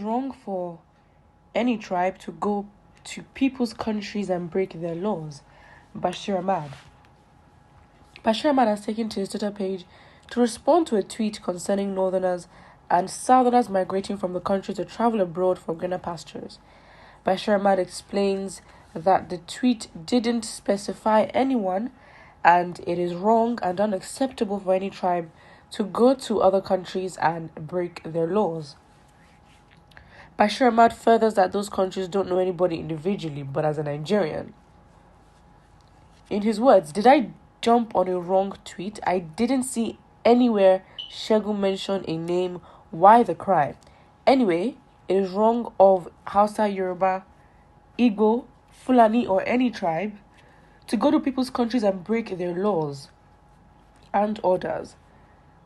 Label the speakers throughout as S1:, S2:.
S1: wrong for any tribe to go to people's countries and break their laws. Bashir Ahmad. Bashir Ahmad has taken to his Twitter page to respond to a tweet concerning Northerners and Southerners migrating from the country to travel abroad for greener pastures. Bashir Ahmad explains that the tweet didn't specify anyone and it is wrong and unacceptable for any tribe to go to other countries and break their laws. Bashir Ahmad furthers that those countries don't know anybody individually, but as a Nigerian. In his words, did I jump on a wrong tweet? I didn't see anywhere Segun mentioned a name. Why the cry? Anyway, it is wrong of Hausa, Yoruba, Igbo, Fulani or any tribe to go to people's countries and break their laws and orders.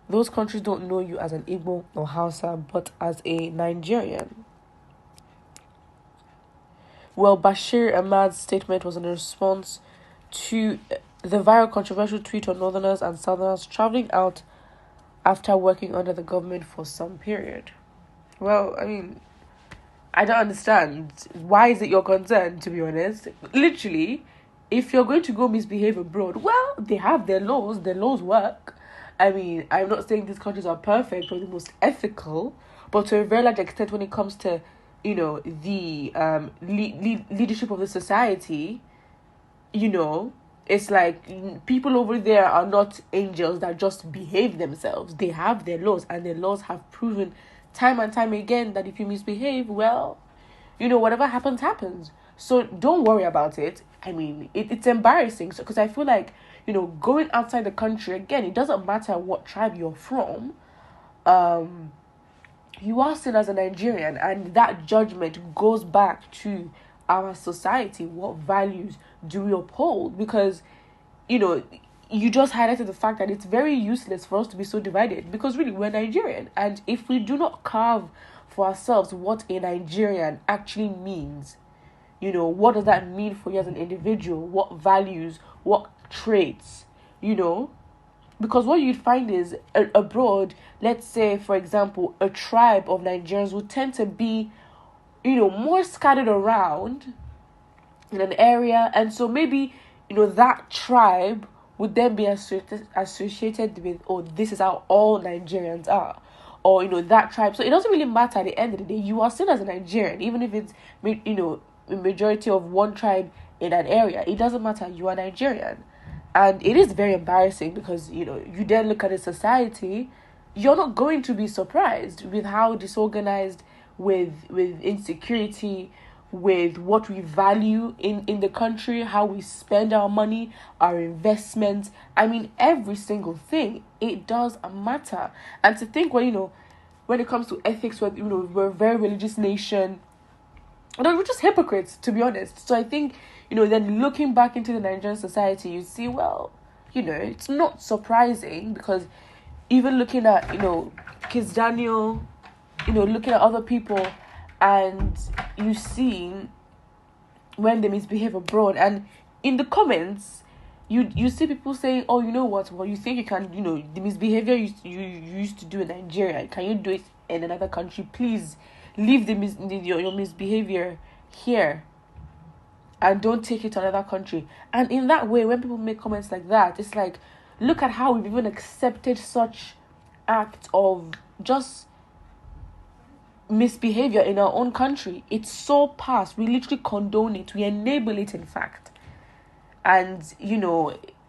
S1: Those countries don't know you as an Igbo or Hausa, but as a Nigerian. Well, Bashir Ahmad's statement was in response to the viral controversial tweet on Northerners and Southerners travelling out after working under the government for some period. Well, I mean, I don't understand. Why is it your concern, to be honest? Literally, if you're going to go misbehave abroad, well, they have their laws work. I mean, I'm not saying these countries are perfect or the most ethical, but to a very large extent when it comes to, the leadership of the society, it's like people over there are not angels that just behave themselves. They have their laws, and their laws have proven time and time again that if you misbehave, well, whatever happens. So don't worry about it. I mean, it's embarrassing because I feel like, going outside the country, again, it doesn't matter what tribe you're from. You are seen as a Nigerian, and that judgment goes back to our society. What values do we uphold? Because, you just highlighted the fact that it's very useless for us to be so divided because really we're Nigerian. And if we do not carve for ourselves what a Nigerian actually means, what does that mean for you as an individual? What values, what traits, Because what you'd find is abroad, let's say, for example, a tribe of Nigerians would tend to be, more scattered around in an area. And so maybe, that tribe would then be associated with, this is how all Nigerians are. Or, that tribe. So it doesn't really matter at the end of the day. You are seen as a Nigerian, even if it's, a majority of one tribe in an area. It doesn't matter. You are Nigerian. And it is very embarrassing because, you then look at a society, you're not going to be surprised with how disorganized, with insecurity, with what we value in the country, how we spend our money, our investments. I mean, every single thing, it does matter. And to think, well, when it comes to ethics, we're a very religious nation, we're just hypocrites, to be honest. So I think, then looking back into the Nigerian society, you see, well, it's not surprising because even looking at, Kiz Daniel, looking at other people, and you see when they misbehave abroad, and in the comments, you see people saying, oh, you know what, well, you think you can, the misbehavior you used to do in Nigeria, can you do it in another country? Please leave your misbehavior here and don't take it to another country. And in that way, when people make comments like that, it's like, look at how we've even accepted such act of just misbehavior in our own country. It's so past. We literally condone it. We enable it, in fact. And,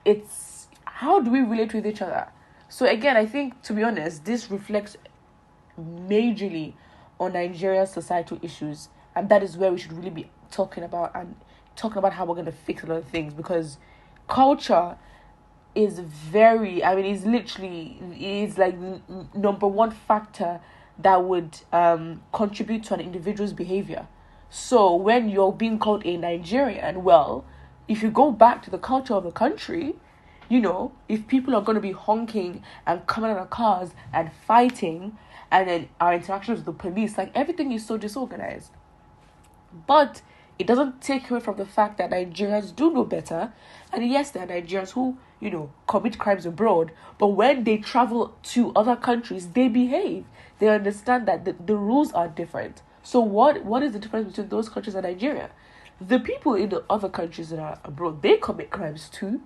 S1: it's, how do we relate with each other? So again, I think, to be honest, this reflects majorly on Nigeria's societal issues. And that is where we should really be talking about how we're going to fix a lot of things, because culture is it's like number one factor that would contribute to an individual's behavior. So when you're being called a Nigerian, well, if you go back to the culture of the country, if people are going to be honking and coming out of cars and fighting, and then our interactions with the police, like everything is so disorganized. But it doesn't take away from the fact that Nigerians do know better. And yes, there are Nigerians who, commit crimes abroad. But when they travel to other countries, they behave. They understand that the rules are different. So what is the difference between those countries and Nigeria? The people in the other countries that are abroad, they commit crimes too.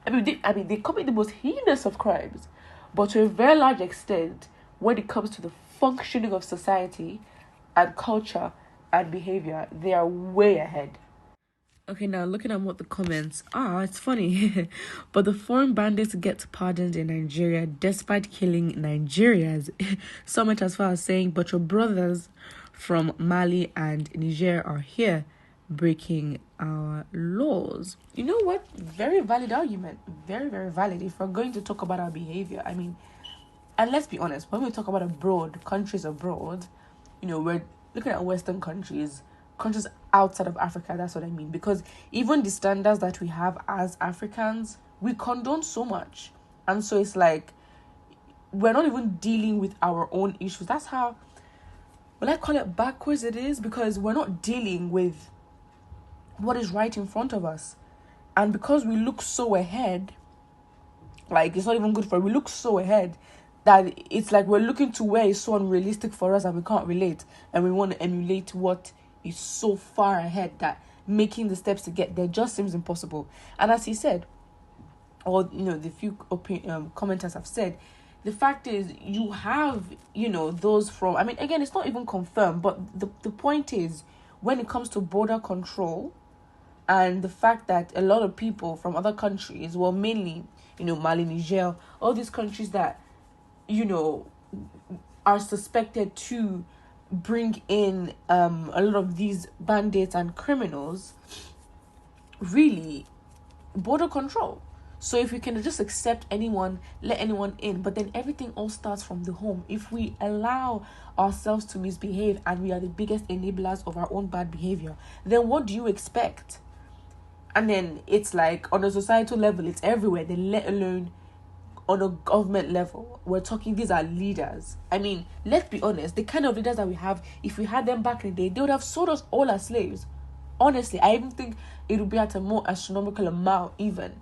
S1: They commit the most heinous of crimes, but to a very large extent, when it comes to the functioning of society and culture and behavior, they are way ahead. Okay, now looking at what the comments are, it's funny. But the foreign bandits get pardoned in Nigeria despite killing Nigerians. So much as far as saying, but your brothers from Mali and Niger are here breaking our laws. You know what? Very valid argument. Very, very valid. If we're going to talk about our behavior, and let's be honest, when we talk about countries abroad, we're looking at Western countries outside of Africa, that's what I mean. Because even the standards that we have as Africans, we condone so much. And so it's like, we're not even dealing with our own issues. That's how, well, I call it backwards it is, because we're not dealing with what is right in front of us. And because we look so ahead, like, it's not even good we look so ahead that it's like we're looking to where it's so unrealistic for us and we can't relate. And we want to emulate what is so far ahead that making the steps to get there just seems impossible. And as he said, or the few commenters have said, the fact is you have those from, again, it's not even confirmed, but the point is, when it comes to border control and the fact that a lot of people from other countries, well, mainly Mali, Niger, all these countries that are suspected to bring in a lot of these bandits and criminals, really, border control. So if we can just accept anyone, let anyone in, but then everything all starts from the home. If we allow ourselves to misbehave and we are the biggest enablers of our own bad behavior, then what do you expect? And then it's like, on a societal level, it's everywhere, then let alone on a government level. We're talking, these are leaders. Let's be honest, the kind of leaders that we have, if we had them back in the day, they would have sold us all as slaves. Honestly, I even think it would be at a more astronomical amount even.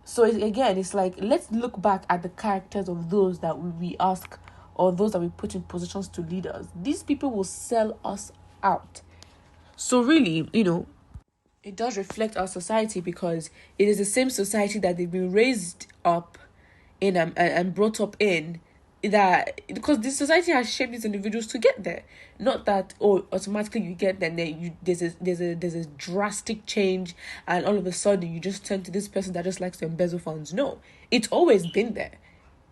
S1: So again, it's like, let's look back at the characters of those that we ask, or those that we put in positions to lead us. These people will sell us out. So really, it does reflect our society, because it is the same society that they've been raised up in and brought up in, that because this society has shaped these individuals to get there. Not that automatically you get there, and then there's a drastic change, and all of a sudden you just turn to this person that just likes to embezzle funds. No, it's always been there.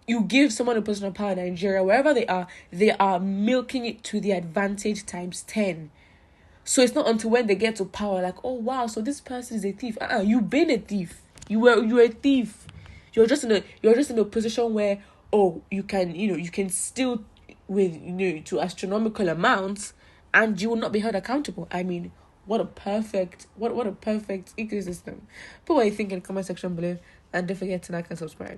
S1: You give someone a position of power in Nigeria, wherever they are milking it to the advantage times 10. So it's not until when they get to power, like, oh wow, so this person is a thief. You've been a thief. You're a thief. You're just in a position where, you can steal with to astronomical amounts, and you will not be held accountable. What a perfect ecosystem. Put what you think in the comment section below, and don't forget to like and subscribe.